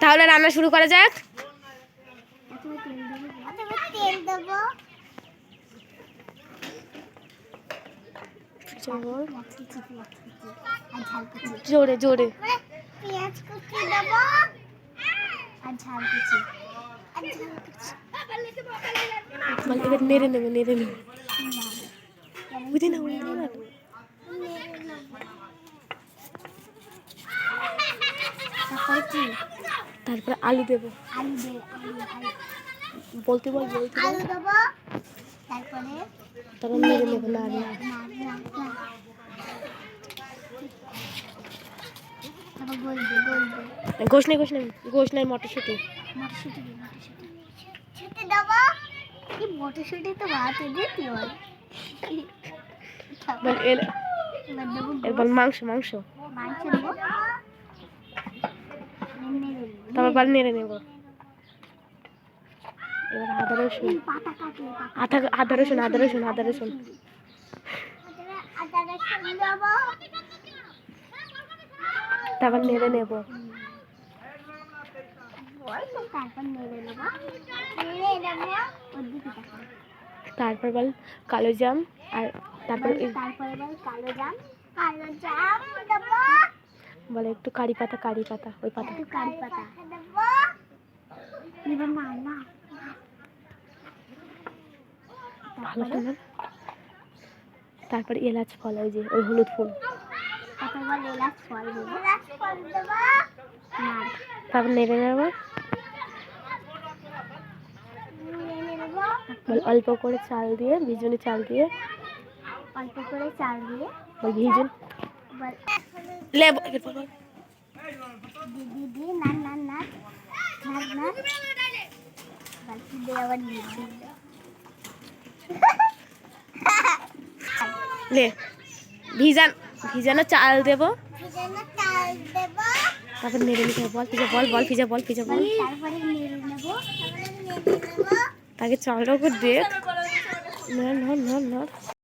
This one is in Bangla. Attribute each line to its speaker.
Speaker 1: তাহলে রান্না শুরু করা যাক। জোরে জোরে এবার নেড়ে নেবে নেড়ে নেবে বুঝি না। তারপরে আলু দেবো। বলতে বল তারপরে নেড়ে নেবে না গোশ নেই মটরশুঁটি
Speaker 2: তো ভাত
Speaker 1: বল মাংস তারপর বল নেড়ে নেবো। এবার আদা রসুন তারপর নেড়ে নেবো। তারপর বল কালো জাম আর তারপর বলে একটু কারি পাতা ওই পাতা ভালো করে। তারপর এলাচ ফল ওই যে ওই হলুদ ফুল তারপর নেড়ে নেবো। অল্প করে চাল দিয়ে ভিজুনি চাল দিয়ে ভিজুন ভিজানো চাল দেবো। তারপর নেড়ে নিতে বল তাকে চালটার উপর দিয়ে